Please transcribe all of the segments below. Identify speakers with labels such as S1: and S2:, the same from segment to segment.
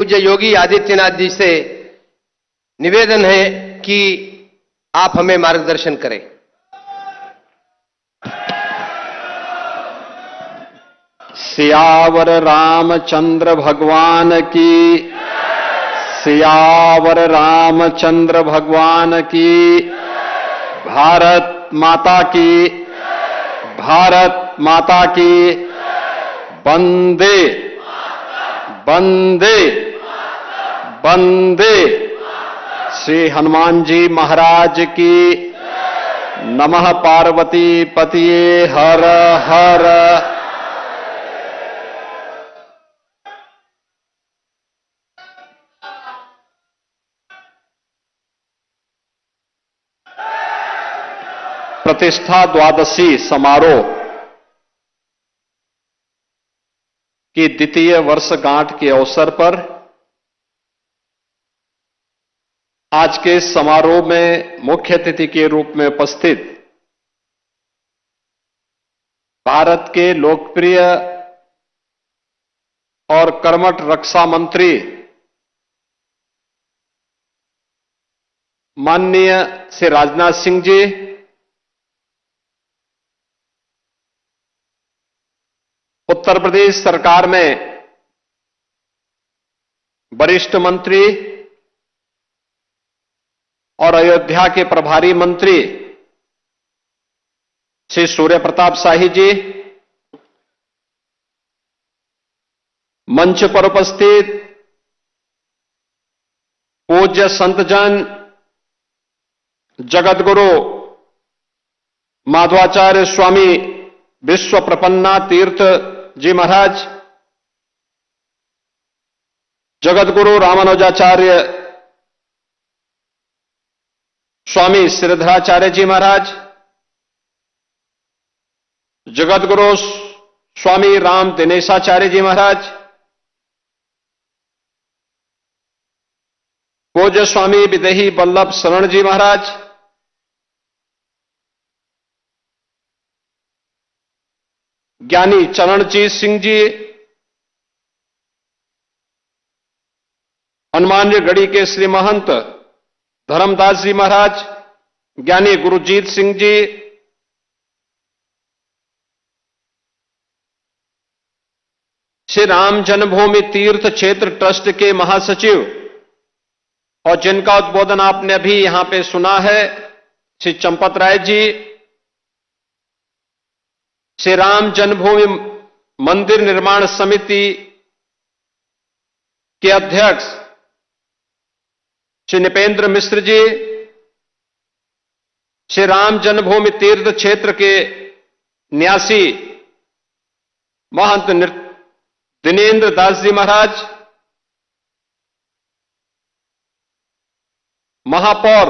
S1: पूज्य योगी आदित्यनाथ जी से निवेदन है कि आप हमें मार्गदर्शन करें।
S2: सियावर रामचंद्र भगवान की, सियावर रामचंद्र भगवान की। भारत माता की, भारत माता की। वंदे वंदे वंदे। श्री हनुमान जी महाराज की। नमः पार्वती पतिये हर हर। प्रतिष्ठा द्वादशी समारोह की द्वितीय वर्षगांठ के अवसर पर आज के समारोह में मुख्य अतिथि के रूप में उपस्थित भारत के लोकप्रिय और कर्मठ रक्षा मंत्री माननीय श्री राजनाथ सिंह जी, उत्तर प्रदेश सरकार में वरिष्ठ मंत्री और अयोध्या के प्रभारी मंत्री श्री सूर्य प्रताप शाही जी, मंच पर उपस्थित पूज्य संतजन, जगतगुरु माधवाचार्य स्वामी विश्व प्रपन्ना तीर्थ जी महाराज, जगतगुरु रामानुजाचार्य स्वामी श्रीधराचार्य जी महाराज, जगतगुरु स्वामी राम दिनेशाचार्य जी महाराज, पूज्य स्वामी विदेही वल्लभ शरण जी महाराज, ज्ञानी चरणजीत सिंह जी, हनुमानगढ़ी के श्री महंत धर्मदास जी महाराज, ज्ञानी गुरुजीत सिंह जी, श्री राम जन्मभूमि तीर्थ क्षेत्र ट्रस्ट के महासचिव और जिनका उद्बोधन आपने अभी यहां पे सुना है, श्री चंपत राय जी, श्री राम जन्मभूमि मंदिर निर्माण समिति के अध्यक्ष श्री नृपेंद्र मिश्र जी, श्री राम जन्मभूमि तीर्थ क्षेत्र के न्यासी महंत दिनेन्द्र दास जी महाराज, महापौर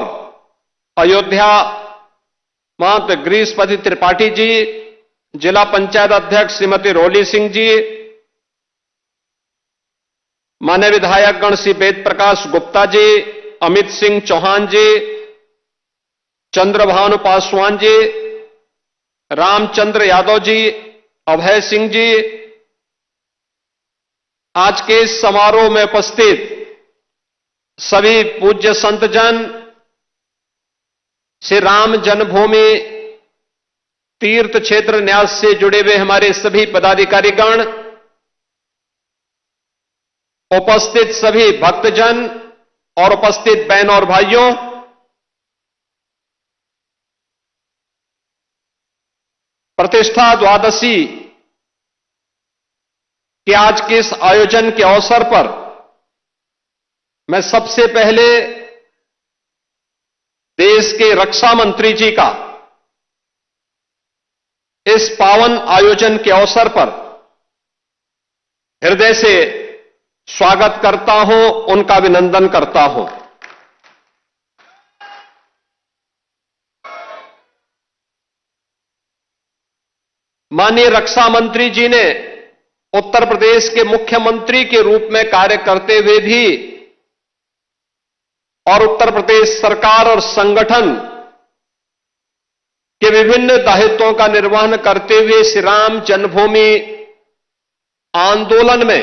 S2: अयोध्या महंत गिरीशपति त्रिपाठी जी, जिला पंचायत अध्यक्ष श्रीमती रोली सिंह जी, मान्य विधायकगण श्री वेद प्रकाश गुप्ता जी, अमित सिंह चौहान जी, चंद्रभानु पासवान जी, रामचंद्र यादव जी, अभय सिंह जी, आज के इस समारोह में उपस्थित सभी पूज्य संतजन, श्री राम जन्मभूमि तीर्थ क्षेत्र न्यास से जुड़े हुए हमारे सभी पदाधिकारीगण, उपस्थित सभी भक्तजन और उपस्थित बहनों और भाइयों, प्रतिष्ठा द्वादशी के आज के इस आयोजन के अवसर पर मैं सबसे पहले देश के रक्षा मंत्री जी का इस पावन आयोजन के अवसर पर हृदय से स्वागत करता हूं, उनका अभिनंदन करता हूं। माननीय रक्षा मंत्री जी ने उत्तर प्रदेश के मुख्यमंत्री के रूप में कार्य करते हुए भी और उत्तर प्रदेश सरकार और संगठन के विभिन्न दायित्वों का निर्वहन करते हुए श्री राम जन्मभूमि आंदोलन में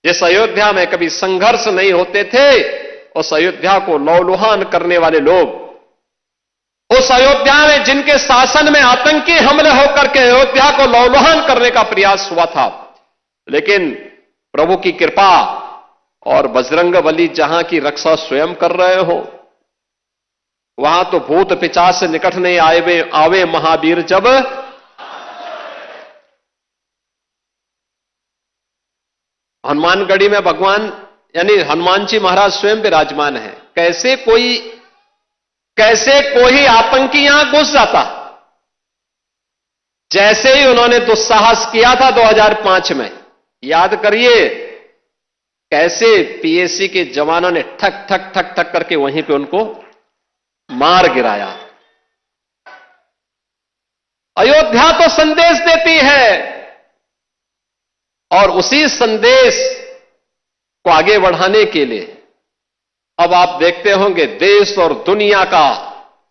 S2: जिस अयोध्या में कभी संघर्ष नहीं होते थे, उस अयोध्या को लौलुहान करने वाले लोग, उस अयोध्या में जिनके शासन में आतंकी हमले होकर के अयोध्या को लौलुहान करने का प्रयास हुआ था, लेकिन प्रभु की कृपा और बजरंगबली जहां की रक्षा स्वयं कर रहे हो, वहां तो भूत पिशाच से निकट नहीं आवे महावीर जब। हनुमानगढ़ी में भगवान यानी हनुमान जी महाराज स्वयं विराजमान है। कैसे कोई आतंकी यहां घुस जाता, जैसे ही उन्होंने दुस्साहस किया था 2005 में, याद करिए कैसे पीएसी के जवानों ने ठक ठक ठक ठक करके वहीं पे उनको मार गिराया। अयोध्या तो संदेश देती है, और उसी संदेश को आगे बढ़ाने के लिए अब आप देखते होंगे देश और दुनिया का